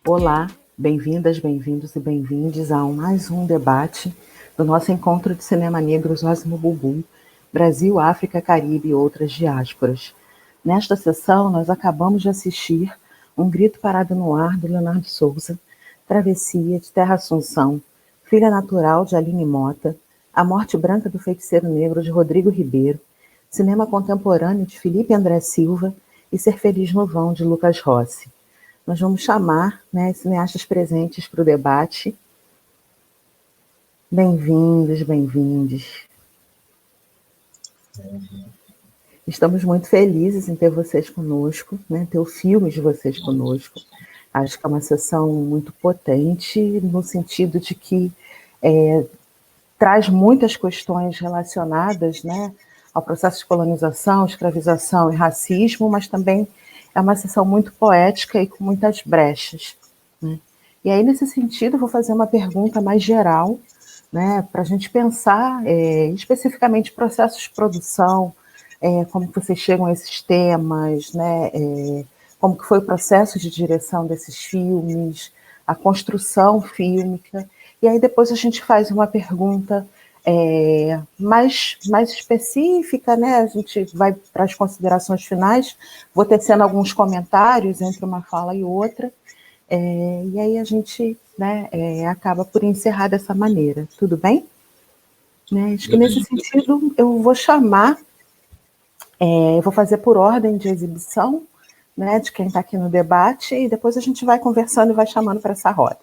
Olá, bem-vindas, bem-vindos e bem-vindes a mais um debate do nosso encontro de cinema negro Zósimo Bubu, Brasil, África, Caribe e outras diásporas. Nesta sessão, nós acabamos de assistir Um Grito Parado no Ar, do Leonardo Souza, Travessia, de Terra Assunção, Filha Natural, de Aline Mota, A Morte Branca do Feiticeiro Negro, de Rodrigo Ribeiro, Cinema Contemporâneo, de Felipe André Silva e Ser Feliz no Vão, de Lucas Rossi. Nós vamos chamar, né, cineastas presentes para o debate. Bem-vindos, bem-vindes. Estamos muito felizes em ter vocês conosco, né, ter o filme de vocês conosco. Acho que é uma sessão muito potente, no sentido de que traz muitas questões relacionadas, né, ao processo de colonização, escravização e racismo, mas também é uma sessão muito poética e com muitas brechas, né? E aí, nesse sentido, eu vou fazer uma pergunta mais geral, né, para a gente pensar especificamente processos de produção, como que vocês chegam a esses temas, né, como que foi o processo de direção desses filmes, a construção fílmica, e aí depois a gente faz uma pergunta mais específica, né? A gente vai para as considerações finais, vou tecendo alguns comentários entre uma fala e outra, e aí a gente, né, acaba por encerrar dessa maneira, tudo bem? Né? Acho que nesse sentido eu vou chamar, eu vou fazer por ordem de exibição, né, de quem está aqui no debate, e depois a gente vai conversando e vai chamando para essa roda.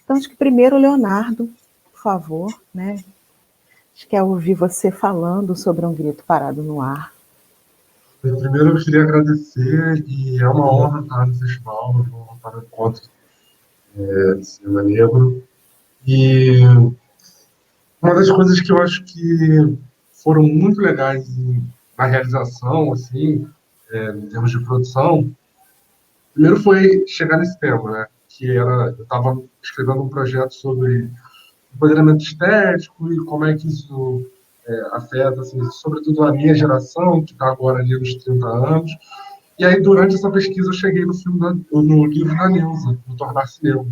Então, acho que primeiro, Leonardo, por favor, né? Acho que é ouvir você falando sobre Um Grito Parado no Ar. Primeiro, eu queria agradecer, e é uma honra estar no festival, no estar no encontro de cinema negro. E uma das coisas que eu acho que foram muito legais na realização, assim, em termos de produção, primeiro foi chegar nesse tema, né? Que era, eu estava escrevendo um projeto sobre empoderamento estético e como é que isso afeta, assim, sobretudo a minha geração, que está agora ali nos 30 anos. E aí, durante essa pesquisa, eu cheguei no livro da Neuza, no Tornar-se Negro.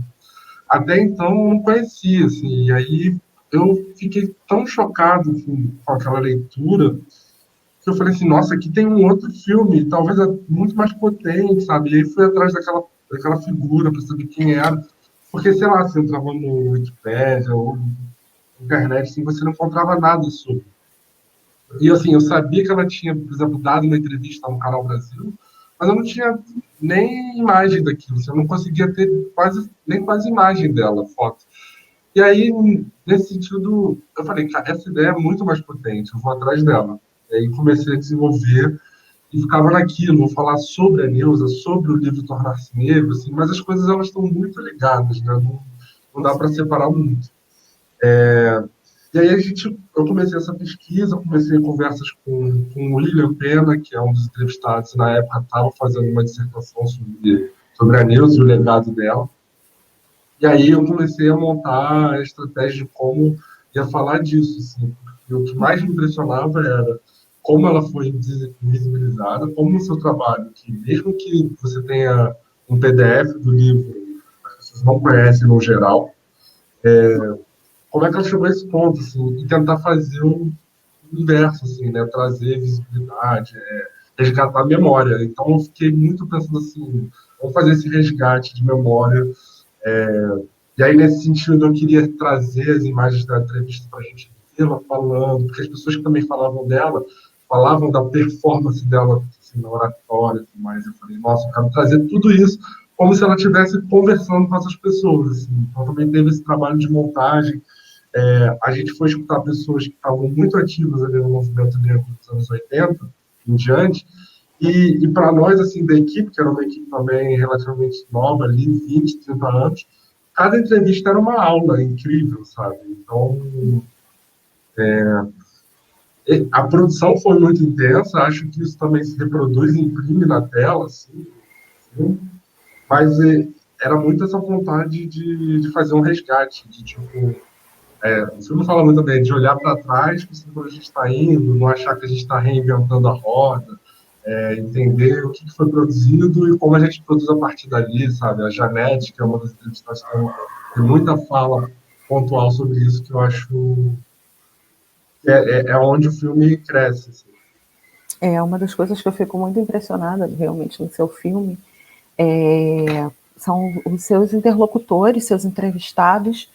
Até então, eu não conhecia, assim, e aí eu fiquei tão chocado com aquela leitura que eu falei assim, nossa, aqui tem um outro filme, talvez é muito mais potente, sabe? E aí fui atrás daquela figura para saber quem era, porque, sei lá, você entrava no Wikipedia ou na internet, assim, você não encontrava nada sobre. E assim, eu sabia que ela tinha, por exemplo, dado uma entrevista no Canal Brasil, mas eu não tinha nem imagem daquilo, assim, eu não conseguia ter nem quase imagem dela, foto. E aí, nesse sentido, eu falei, cara, essa ideia é muito mais potente, eu vou atrás dela. E aí comecei a desenvolver e ficava naquilo, vou falar sobre a Neuza, sobre o livro Tornar-se Negro, assim, mas as coisas elas estão muito ligadas, né? Não dá para separar muito. E aí eu comecei essa pesquisa, comecei conversas com o William Pena, que é um dos entrevistados, e na época estava fazendo uma dissertação sobre a Neuza e o legado dela. E aí eu comecei a montar a estratégia de como ia falar disso, assim, porque o que mais me impressionava era como ela foi invisibilizada, como o seu trabalho, que mesmo que você tenha um PDF do livro, as pessoas não conhecem no geral, como é que ela chegou a esse ponto, assim, e tentar fazer um inverso, assim, né, trazer visibilidade, resgatar a memória. Então eu fiquei muito pensando assim, vamos fazer esse resgate de memória. E aí, nesse sentido, eu queria trazer as imagens da entrevista para a gente vê-la falando, porque as pessoas que também falavam dela, falavam da performance dela assim, na oratória e tudo mais. Eu falei, nossa, eu quero trazer tudo isso como se ela estivesse conversando com essas pessoas. Assim. Então, também teve esse trabalho de montagem. A gente foi escutar pessoas que estavam muito ativas ali no movimento negro dos anos 80 em diante, e para nós, assim, da equipe, que era uma equipe também relativamente nova ali, 20, 30 anos, cada entrevista era uma aula incrível, sabe? Então, a produção foi muito intensa, acho que isso também se reproduz e imprime na tela, assim, mas era muito essa vontade de fazer um resgate, de tipo, o filme fala muito bem de olhar para trás, pensando onde a gente está indo, não achar que a gente está reinventando a roda, entender o que foi produzido e como a gente produz a partir dali, sabe? A Janete, que é uma das entrevistadas, tem muita fala pontual sobre isso que eu acho que é onde o filme cresce. Assim. É uma das coisas que eu fico muito impressionada realmente no seu filme, é, são os seus interlocutores, seus entrevistados,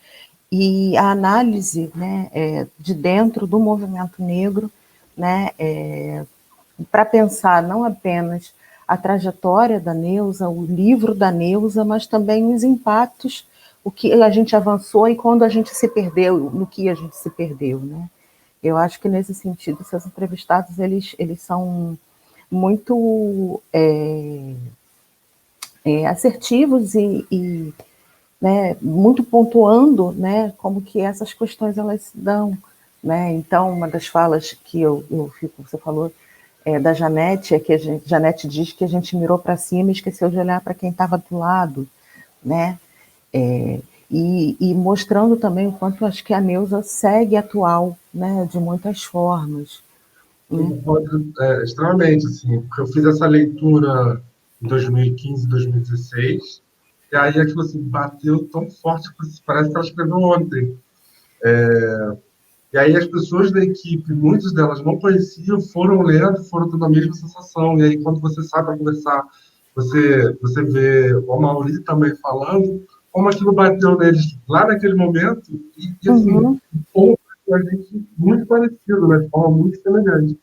e a análise, né, de dentro do movimento negro, né, para pensar não apenas a trajetória da Neuza, o livro da Neuza, mas também os impactos, o que a gente avançou e quando a gente se perdeu, no que a gente se perdeu, né? Eu acho que nesse sentido, seus entrevistados eles são muito assertivos e né, muito pontuando, né, como que essas questões elas se dão, né? Então, uma das falas que eu fico, você falou da Janete, é que Janete diz que a gente mirou para cima e esqueceu de olhar para quem estava do lado, né? E mostrando também o quanto acho que a Neuza segue atual, né, de muitas formas, né? Concordo, extremamente, assim, porque eu fiz essa leitura em 2015, 2016, e aí aquilo assim, bateu tão forte que parece que ela escreveu ontem. E aí as pessoas da equipe, muitas delas não conheciam, foram lendo, foram tendo a mesma sensação. E aí quando você sai para conversar, você vê o Mauri também falando, como aquilo bateu neles lá naquele momento, e assim, Uhum. um ponto que a gente muito parecido, né, de forma muito semelhante.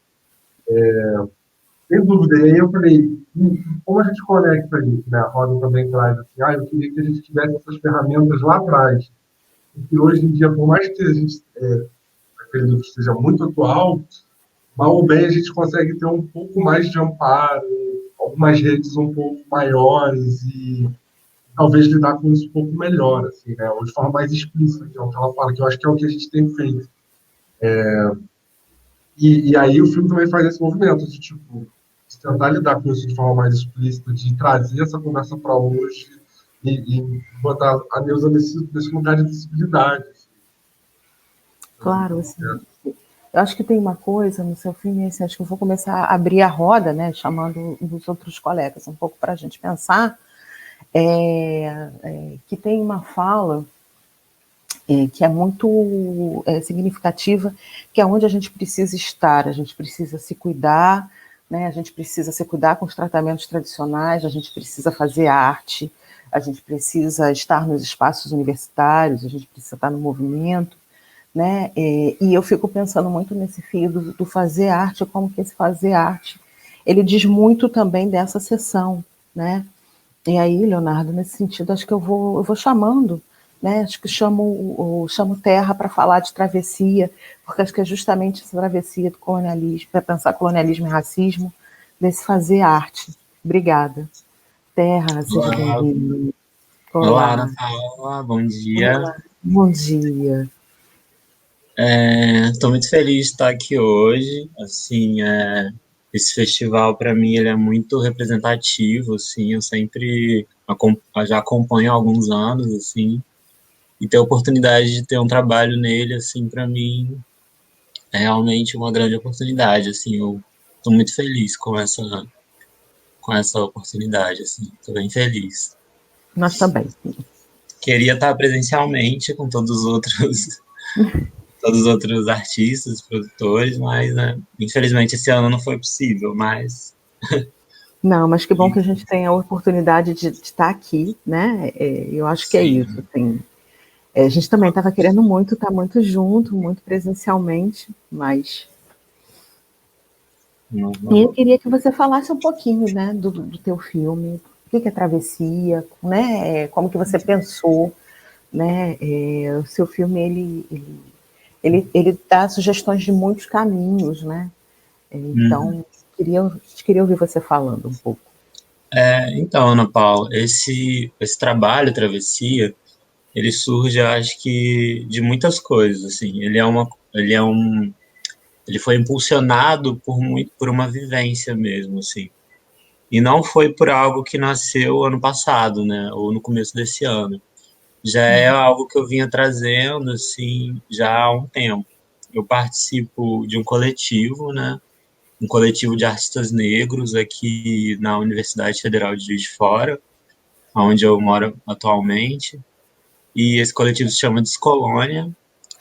Sem dúvida. E aí eu falei, como a gente conecta isso, né? A Roda também traz assim, eu queria que a gente tivesse essas ferramentas lá atrás. Porque hoje em dia, por mais que a gente acredito que seja muito atual, mal ou bem a gente consegue ter um pouco mais de amparo, algumas redes um pouco maiores e talvez lidar com isso um pouco melhor, assim, né? Ou de forma mais explícita, que é o que ela fala, que eu acho que é o que a gente tem feito. E aí o filme também faz esse movimento de, tipo, de tentar lidar com isso de forma mais explícita, de trazer essa conversa para hoje e botar a Neuza nesse lugar de visibilidade. Claro, Então, assim, eu acho que tem uma coisa no seu filme, assim, acho que eu vou começar a abrir a roda, né, chamando os outros colegas um pouco para a gente pensar, que tem uma fala que é muito significativa, que é onde a gente precisa estar, a gente precisa se cuidar, né, a gente precisa se cuidar com os tratamentos tradicionais, a gente precisa fazer arte, a gente precisa estar nos espaços universitários, a gente precisa estar no movimento, né? E eu fico pensando muito nesse fio do fazer arte, como que esse fazer arte, ele diz muito também dessa sessão, né? E aí, Leonardo, nesse sentido, acho que eu vou chamando, né? Acho que chamo Terra para falar de travessia, porque acho que é justamente essa travessia do colonialismo, para pensar colonialismo e racismo, desse fazer arte. Obrigada. Terra, seja Olá, bem-vindo. olá, Ana Olá. Paula, bom dia. Olá. Bom dia. Estou muito feliz de estar aqui hoje. Assim, esse festival para mim ele é muito representativo. Assim, eu sempre já acompanho há alguns anos, assim, e ter a oportunidade de ter um trabalho nele, assim, para mim é realmente uma grande oportunidade. Assim, eu estou muito feliz com essa oportunidade. Assim, estou bem feliz. Nós também. Queria estar presencialmente com todos os outros artistas, produtores, mas, né, infelizmente esse ano não foi possível, mas... Não, mas que bom que a gente tem a oportunidade de estar aqui, né? Eu acho que é isso, Sim. assim. A gente também estava querendo muito estar muito junto, muito presencialmente, mas... E eu Uhum. queria que você falasse um pouquinho, né, do teu filme, o que é travessia, né? Como que você pensou, né? O seu filme, ele dá sugestões de muitos caminhos, né? Uhum. Então, queria ouvir você falando um pouco. Então, Ana Paula, esse trabalho, Travessia, ele surge, eu acho que, de muitas coisas, assim, ele foi impulsionado por uma vivência mesmo, assim, e não foi por algo que nasceu ano passado, né, ou no começo desse ano. Já é algo que eu vinha trazendo, assim, já há um tempo. Eu participo de um coletivo, né, um coletivo de artistas negros aqui na Universidade Federal de Juiz de Fora, onde eu moro atualmente. E esse coletivo se chama Descolônia.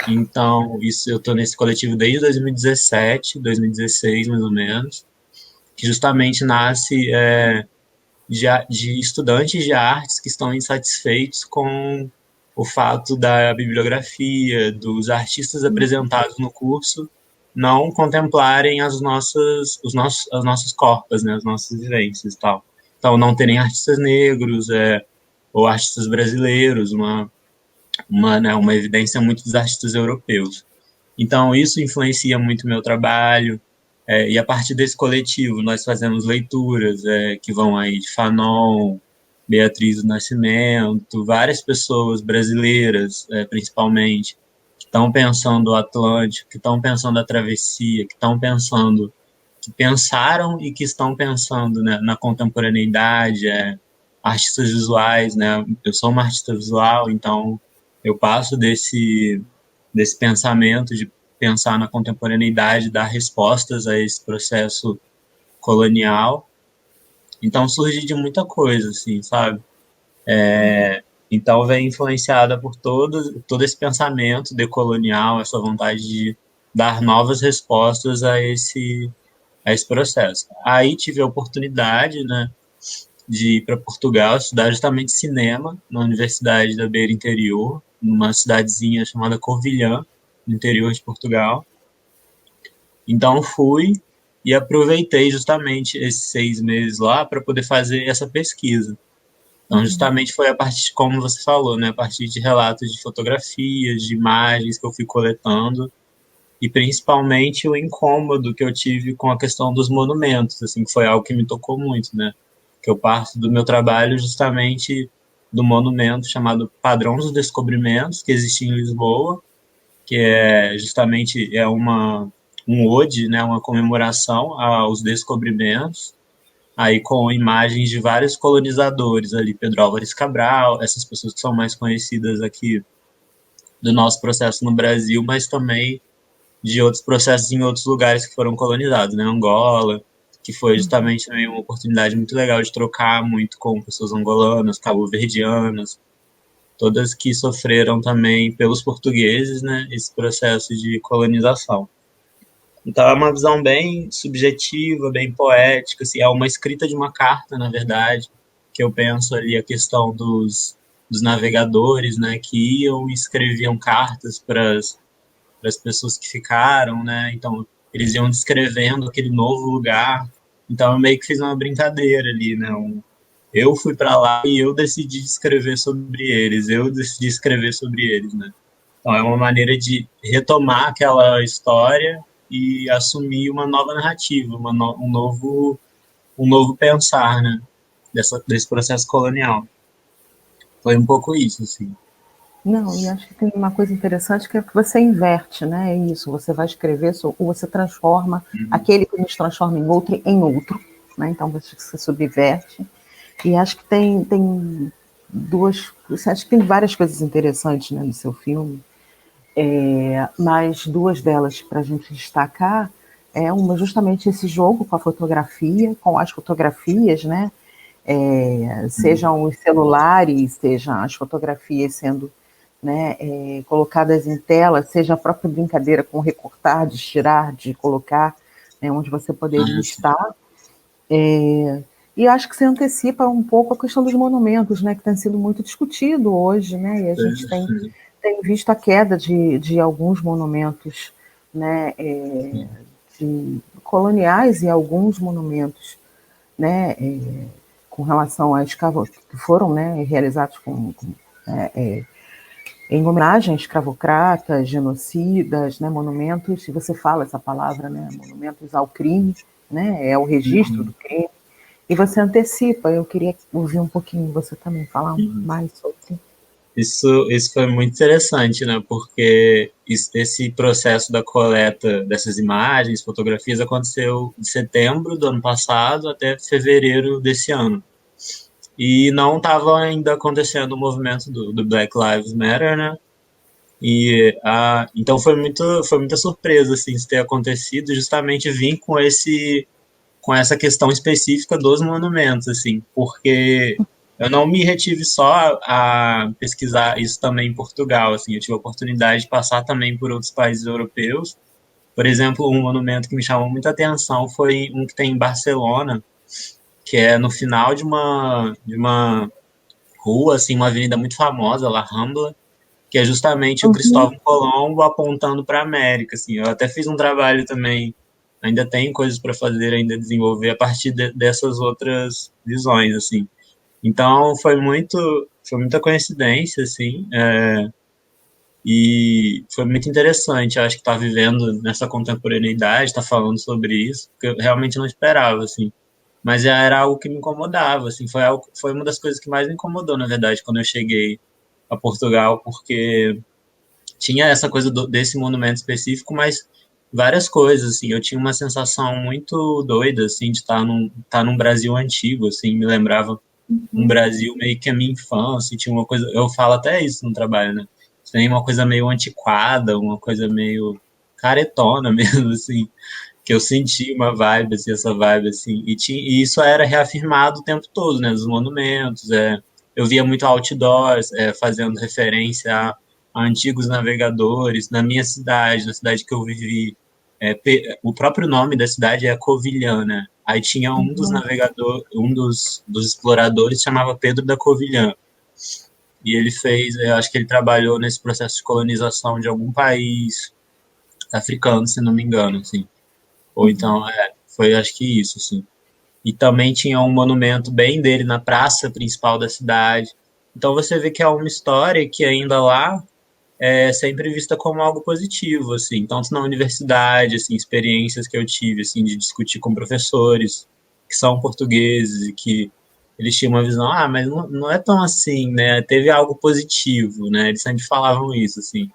Então, eu estou nesse coletivo desde 2017, 2016, mais ou menos, que justamente nasce de estudantes de artes que estão insatisfeitos com o fato da bibliografia, dos artistas apresentados no curso não contemplarem as nossas corpas, né, as nossas vivências e tal. Então, não terem artistas negros ou artistas brasileiros, uma evidência muito dos artistas europeus. Então, isso influencia muito o meu trabalho, e a partir desse coletivo nós fazemos leituras que vão aí de Fanon, Beatriz do Nascimento, várias pessoas brasileiras, principalmente, que estão pensando o Atlântico, que estão pensando a travessia, que pensaram e que estão pensando, né, na contemporaneidade, artistas visuais, né? Eu sou uma artista visual, então eu passo desse pensamento de pensar na contemporaneidade, dar respostas a esse processo colonial. Então surge de muita coisa, assim, sabe? Então vem influenciada por todo esse pensamento decolonial, essa vontade de dar novas respostas a esse processo. Aí tive a oportunidade, né, de ir para Portugal estudar justamente cinema na Universidade da Beira Interior, numa cidadezinha chamada Covilhã, no interior de Portugal. Então fui e aproveitei justamente esses 6 meses lá para poder fazer essa pesquisa. Então justamente foi a partir, como você falou, né, a partir de relatos de fotografias, de imagens que eu fui coletando, e principalmente o incômodo que eu tive com a questão dos monumentos, assim, que foi algo que me tocou muito, né? Que eu parto do meu trabalho justamente do monumento chamado Padrão dos Descobrimentos, que existe em Lisboa, que justamente um ode, né, uma comemoração aos descobrimentos, aí com imagens de vários colonizadores ali, Pedro Álvares Cabral, essas pessoas que são mais conhecidas aqui do nosso processo no Brasil, mas também de outros processos em outros lugares que foram colonizados, né? Angola, que foi justamente também uma oportunidade muito legal de trocar muito com pessoas angolanas, cabo-verdianas, todas que sofreram também pelos portugueses, né? Esse processo de colonização. Então é uma visão bem subjetiva, bem poética, assim, é uma escrita de uma carta, na verdade, que eu penso ali a questão dos navegadores, né? Que iam e escreviam cartas para as pessoas que ficaram, né? Então, eles iam descrevendo aquele novo lugar. Então, eu meio que fiz uma brincadeira ali, né? Eu fui para lá e eu decidi escrever sobre eles, né? Então, é uma maneira de retomar aquela história e assumir uma nova narrativa, um novo pensar, né? Desse processo colonial. Foi um pouco isso, assim. Não, e acho que tem uma coisa interessante que é que você inverte, né? É isso, você vai escrever, ou você transforma aquele que nos transforma em outro, né? Então você subverte. E acho que tem acho que tem várias coisas interessantes, né, no seu filme, mas duas delas para a gente destacar uma justamente esse jogo com a fotografia, com as fotografias, né? Sejam os celulares, sejam as fotografias sendo, né, colocadas em tela, seja a própria brincadeira com recortar, de tirar, de colocar, né, onde você poderia estar. E acho que se antecipa um pouco a questão dos monumentos, né, que tem sido muito discutido hoje, né, e a gente tem visto a queda de alguns monumentos, né, de coloniais e alguns monumentos, né, com relação a que foram, né, realizados em homenagem a escravocratas, genocidas, né, monumentos, se você fala essa palavra, né, monumentos ao crime, né, é o registro do crime, e você antecipa. Eu queria ouvir um pouquinho você também falar mais sobre Isso foi muito interessante, né? Porque esse processo da coleta dessas imagens, fotografias, aconteceu de setembro do ano passado até fevereiro desse ano. E não estava ainda acontecendo o movimento do Black Lives Matter, né? Então foi muita surpresa assim, isso ter acontecido, justamente vir com essa questão específica dos monumentos, assim, porque eu não me retive só a pesquisar isso também em Portugal, assim, eu tive a oportunidade de passar também por outros países europeus. Por exemplo, um monumento que me chamou muita atenção foi um que tem em Barcelona, que é no final de uma rua, assim, uma avenida muito famosa, La Rambla, que é justamente o Uhum. Cristóvão Colombo apontando para a América, assim. Eu até fiz um trabalho também, ainda tem coisas para fazer, ainda desenvolver a partir dessas outras visões, assim. Então foi muita coincidência, assim, e foi muito interessante. Eu acho que estar vivendo nessa contemporaneidade, estar falando sobre isso, porque eu realmente não esperava, assim. Mas era algo que me incomodava, assim, foi uma das coisas que mais me incomodou, na verdade, quando eu cheguei a Portugal, porque tinha essa coisa desse monumento específico, mas várias coisas, assim, eu tinha uma sensação muito doida, assim, de estar num Brasil antigo, assim, me lembrava um Brasil meio que a minha infância, tinha uma coisa, eu falo até isso no trabalho, né, tem uma coisa meio antiquada, uma coisa meio caretona mesmo, assim, que eu senti uma vibe, assim, essa vibe, assim, e isso era reafirmado o tempo todo, né, nos monumentos, eu via muito outdoors, fazendo referência a antigos navegadores, na minha cidade, na cidade que eu vivi, o próprio nome da cidade é Covilhã, né, aí tinha um dos Uhum. navegadores, dos exploradores, chamava Pedro da Covilhã, e ele fez, eu acho que ele trabalhou nesse processo de colonização de algum país africano, se não me engano, assim. Ou então, foi acho que isso, assim. E também tinha um monumento bem dele na praça principal da cidade. Então você vê que é uma história que ainda lá é sempre vista como algo positivo, assim. Tanto na universidade, assim, experiências que eu tive, assim, de discutir com professores que são portugueses e que eles tinham uma visão, mas não é tão assim, né? Teve algo positivo, né? Eles sempre falavam isso, assim.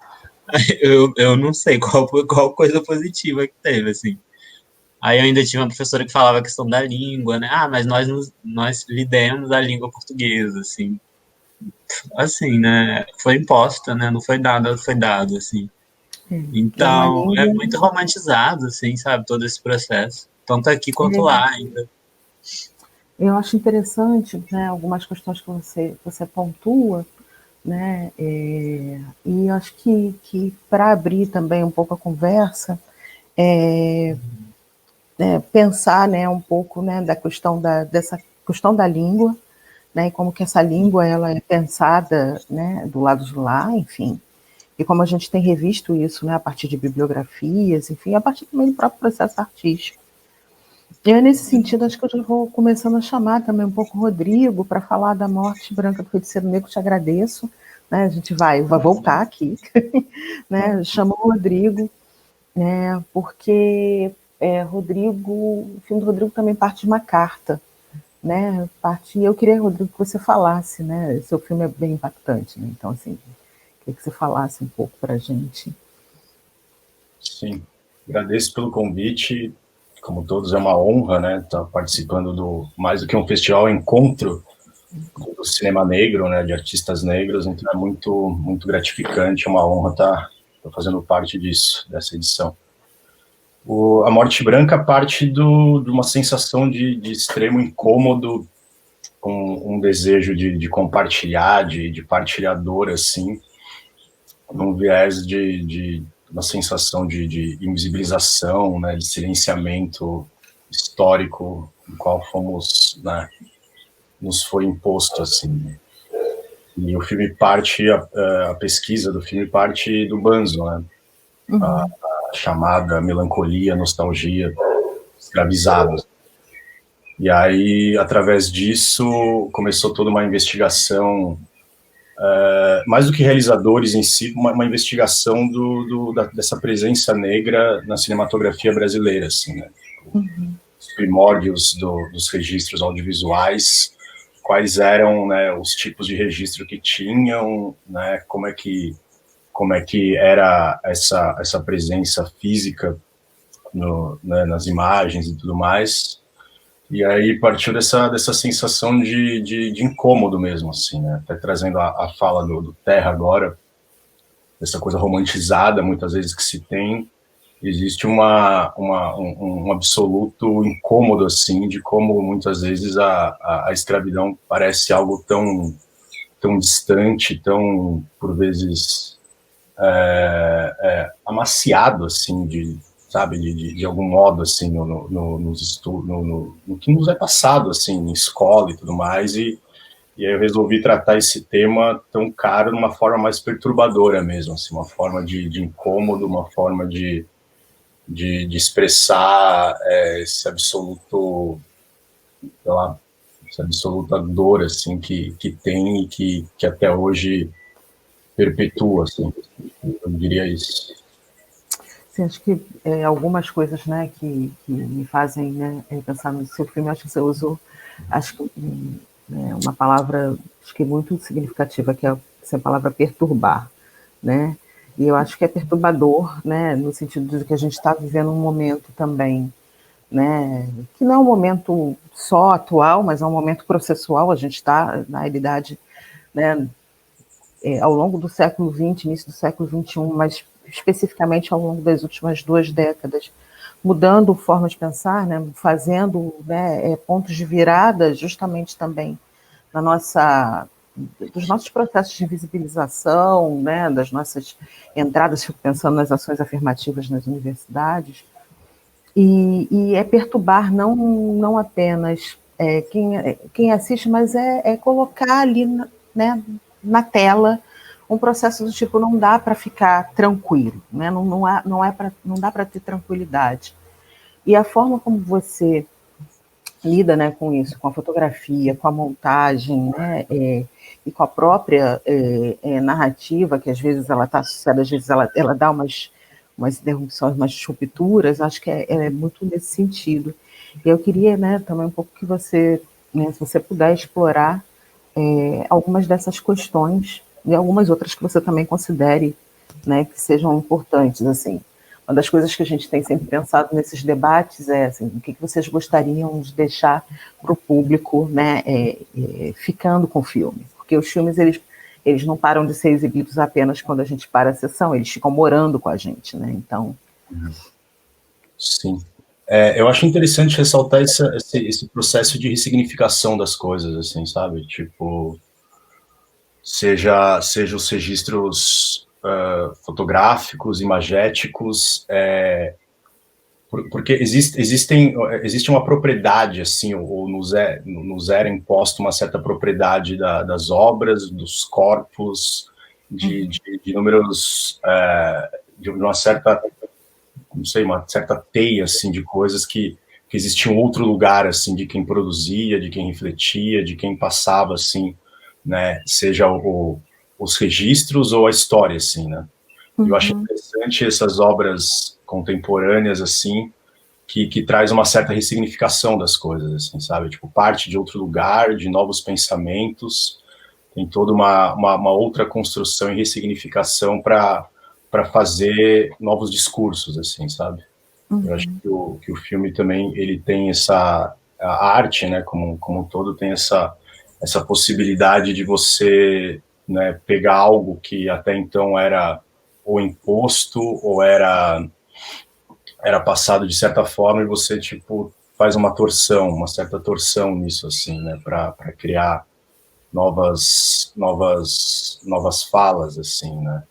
Eu não sei qual coisa positiva que teve, assim. Aí eu ainda tinha uma professora que falava a questão da língua, né? Mas nós lidemos a língua portuguesa, assim. Assim, né? Foi imposta, né? Não foi dada, foi dado, assim. É uma Então, é língua. muito romantizado, assim, sabe? Todo esse processo. Tanto aqui quanto lá ainda. Eu acho interessante, né, algumas questões que você pontua, né, e acho que para abrir também um pouco a conversa, pensar, né, um pouco, né, da questão dessa questão da língua, né, e como que essa língua ela é pensada, né, do lado de lá, enfim, e como a gente tem revisto isso, né, a partir de bibliografias, enfim, a partir também do próprio processo artístico. E é nesse sentido, acho que eu já vou começando a chamar também um pouco o Rodrigo para falar da Morte Branca do Feiticeiro Negro. Te agradeço, né? A gente vai voltar aqui, né? Chama o Rodrigo, né? Porque o filme do Rodrigo também parte de uma carta, né? E eu queria, Rodrigo, que você falasse, né? Seu filme é bem impactante, né? Então, assim, queria que você falasse um pouco para a gente. Sim, agradeço pelo convite. Como todos, é uma honra, né, estar participando do mais do que um festival, encontro do cinema negro, né, de artistas negros. Então é muito gratificante, é uma honra estar fazendo parte disso, dessa edição. A Morte Branca parte de uma sensação de extremo incômodo, um desejo de compartilhar, de partilhador, assim, num viés de uma sensação de invisibilização, né, de silenciamento histórico, no qual fomos, né, nos foi imposto, assim. E o filme parte, a pesquisa do filme parte do Banzo, né, a chamada melancolia, nostalgia, escravizados. E aí, através disso, começou toda uma investigação, mais do que realizadores em si, uma investigação dessa presença negra na cinematografia brasileira, assim, né? Os primórdios dos registros audiovisuais, quais eram, né, os tipos de registro que tinham, né, como é que era essa presença física né, nas imagens e tudo mais. E aí partiu dessa sensação de incômodo mesmo, assim, né? Até trazendo a fala do Terra agora, dessa coisa romantizada, muitas vezes, que se tem, existe um absoluto incômodo, assim, de como muitas vezes a escravidão parece algo tão distante, tão, por vezes, amaciado, assim, sabe, de algum modo, assim, no que nos é passado, assim, em escola e tudo mais, e aí eu resolvi tratar esse tema tão caro de uma forma mais perturbadora mesmo, assim, uma forma de incômodo, uma forma de expressar esse absoluto, sei lá, essa absoluta dor, assim, que tem e que até hoje perpetua, assim, eu diria isso. Sim, acho que algumas coisas, né, que me fazem, né, pensar no seu filme, acho que você usou, acho que uma palavra, acho que muito significativa, que é essa palavra perturbar, né, e eu acho que é perturbador, né, no sentido de que a gente está vivendo um momento também, né, que não é um momento só atual, mas é um momento processual, a gente está, na realidade, né, ao longo do século XX, início do século XXI, mas especificamente ao longo das últimas 2 décadas, mudando forma de pensar, né, fazendo, né, pontos de virada justamente também dos nossos processos de visibilização, né, das nossas entradas, fico pensando nas ações afirmativas nas universidades, e é perturbar não apenas quem assiste, mas é colocar ali, né, na tela um processo do tipo, não dá para ficar tranquilo, né? Não dá para ter tranquilidade. E a forma como você lida, né, com isso, com a fotografia, com a montagem, né, e com a própria narrativa, que às vezes ela está associada, às vezes ela dá umas interrupções, umas rupturas, acho que é muito nesse sentido. E eu queria, né, também um pouco que você, né, se você puder explorar algumas dessas questões e algumas outras que você também considere, né, que sejam importantes, assim. Uma das coisas que a gente tem sempre pensado nesses debates é assim, o que vocês gostariam de deixar para o público, né, ficando com o filme, porque os filmes eles não param de ser exibidos apenas quando a gente para a sessão, eles ficam morando com a gente, né? Então. Sim. Eu acho interessante ressaltar esse processo de ressignificação das coisas, assim, sabe? Tipo, seja os registros fotográficos, imagéticos, porque existe uma propriedade, assim, ou nos era imposta uma certa propriedade das obras, dos corpos, de números, de uma certa, não sei, uma certa teia, assim, de coisas que existia um outro lugar, assim, de quem produzia, de quem refletia, de quem passava, assim, né, seja os registros ou a história, assim, né. Eu acho interessante essas obras contemporâneas, assim, que traz uma certa ressignificação das coisas, assim, sabe? Tipo, parte de outro lugar, de novos pensamentos, tem toda uma outra construção e ressignificação para fazer novos discursos, assim, sabe? Eu acho que o filme também, ele tem a arte, né, como um todo, tem essa possibilidade de você, né, pegar algo que até então era ou imposto ou era passado de certa forma e você, tipo, faz uma certa torção nisso, assim, né, para criar novas falas, assim, né.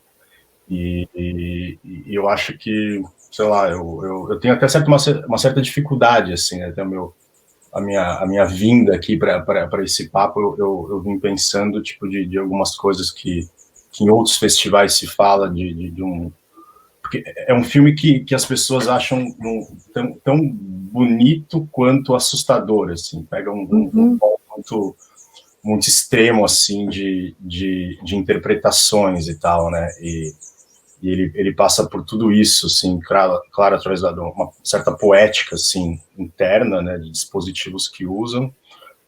E eu acho que, sei lá, eu tenho até uma certa dificuldade, assim, até a minha vinda aqui para esse papo, eu vim pensando, tipo, de algumas coisas que em outros festivais se fala de um... Porque é um filme que as pessoas acham tão bonito quanto assustador, assim, pega um ponto muito extremo, assim, de interpretações e tal, né, e ele passa por tudo isso, assim, claro, através de uma certa poética, assim, interna, né, de dispositivos que usam,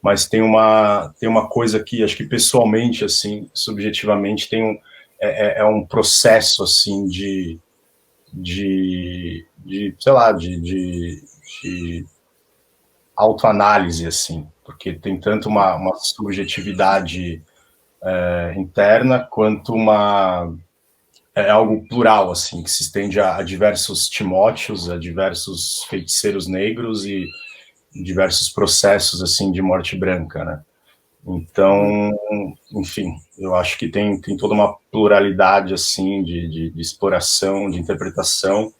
mas tem uma coisa que, acho que pessoalmente, assim, subjetivamente, é um processo, assim, sei lá, de autoanálise, assim, porque tem tanto uma subjetividade interna quanto é algo plural, assim, que se estende a diversos Timóteos, a diversos feiticeiros negros e diversos processos, assim, de morte branca, né? Então, enfim, eu acho que tem toda uma pluralidade, assim, de exploração, de interpretação,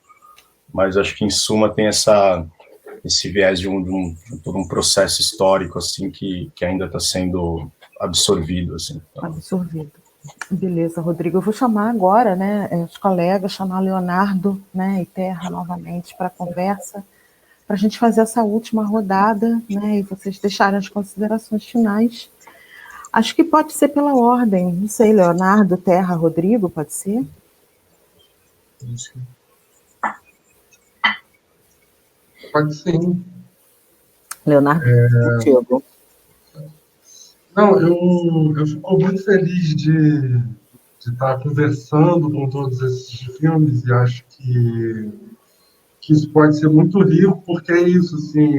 mas acho que, em suma, tem esse viés de todo um processo histórico, assim, que ainda está sendo absorvido, assim. Então. Absorvido. Beleza, Rodrigo. Eu vou chamar agora, né, os colegas, chamar Leonardo, né, e Terra novamente para a conversa, para a gente fazer essa última rodada, né, e vocês deixarem as considerações finais. Acho que pode ser pela ordem, não sei, Leonardo, Terra, Rodrigo, pode ser? Pode sim. Leonardo, contigo. Não, eu fico muito feliz de estar conversando com todos esses filmes e acho que isso pode ser muito rico, porque é isso, assim,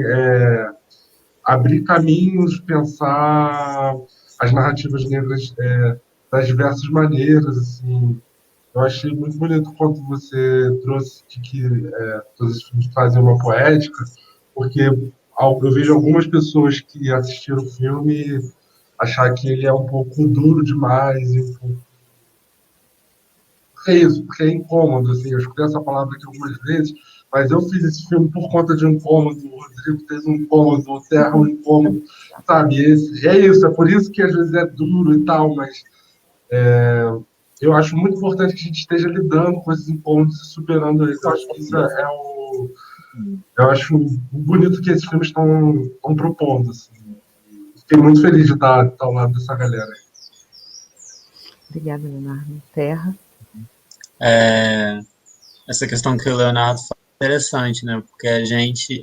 abrir caminhos, pensar as narrativas negras das diversas maneiras, assim. Eu achei muito bonito quando você trouxe que todos esses filmes trazem uma poética, porque eu vejo algumas pessoas que assistiram o filme achar que ele é um pouco duro demais, e um pouco... É isso, porque é incômodo, assim, eu escutei essa palavra aqui algumas vezes, mas eu fiz esse filme por conta de um incômodo, o Rodrigo fez um incômodo, o Terra um incômodo, sabe? É isso, é por isso que às vezes é duro e tal, mas eu acho muito importante que a gente esteja lidando com esses incômodos e superando eles. Eu acho que isso eu acho bonito que esses filmes estão propondo, assim. Fiquei muito feliz de estar ao lado dessa galera. Obrigada, Leonardo. Terra. Essa questão que o Leonardo fala é interessante, né? Porque a gente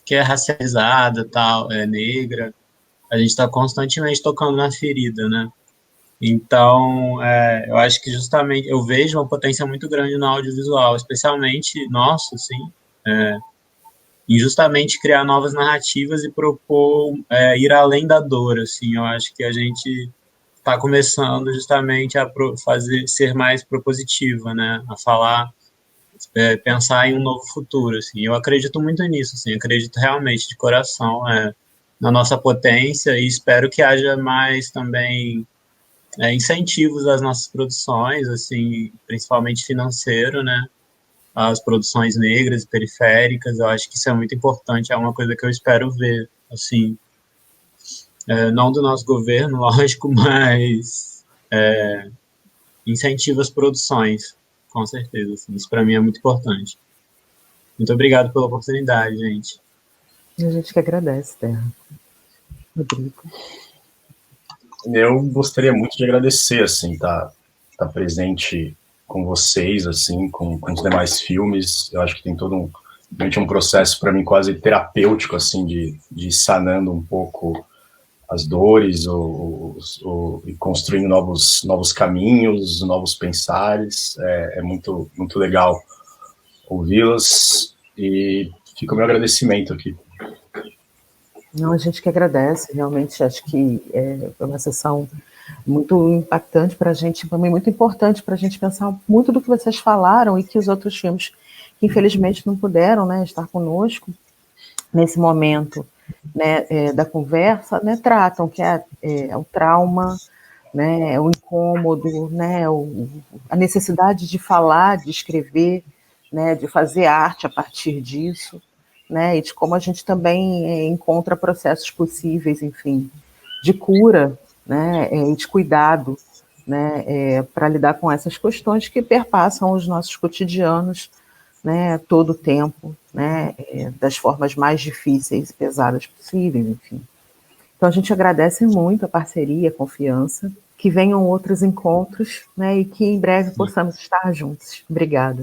que é racializada, tal, é negra, a gente está constantemente tocando na ferida, né? Então, eu acho que justamente eu vejo uma potência muito grande no audiovisual, especialmente nosso, assim, em justamente criar novas narrativas e propor ir além da dor, assim. Eu acho que a gente está começando justamente a ser mais propositiva, né? A falar, pensar em um novo futuro, assim. Eu acredito muito nisso, assim. Acredito realmente de coração na nossa potência e espero que haja mais também incentivos às nossas produções, assim, principalmente financeiro, né? As produções negras e periféricas. Eu acho que isso é muito importante. É uma coisa que eu espero ver, assim. Não do nosso governo, lógico, mas incentiva as produções, com certeza. Assim, isso para mim é muito importante. Muito obrigado pela oportunidade, gente. A gente que agradece, Terra. Rodrigo. Eu gostaria muito de agradecer, assim, tá presente com vocês, assim, com os demais filmes. Eu acho que tem todo um processo para mim quase terapêutico, assim, de ir sanando um pouco as dores e construindo novos caminhos, novos pensares. É muito, muito legal ouvi-las e fica o meu agradecimento aqui. Não, a gente que agradece, realmente acho que é uma sessão muito impactante para a gente, também muito importante para a gente pensar muito do que vocês falaram e que os outros filmes que infelizmente não puderam, né, estar conosco nesse momento, né, da conversa, né, tratam, que é o trauma, né, o incômodo, né, a necessidade de falar, de escrever, né, de fazer arte a partir disso, né, e de como a gente também encontra processos possíveis, enfim, de cura, né, e de cuidado, né, para lidar com essas questões que perpassam os nossos cotidianos, né, todo o tempo, né, das formas mais difíceis e pesadas possíveis, enfim. Então a gente agradece muito a parceria, a confiança, que venham outros encontros, né, e que em breve possamos estar juntos. Obrigada.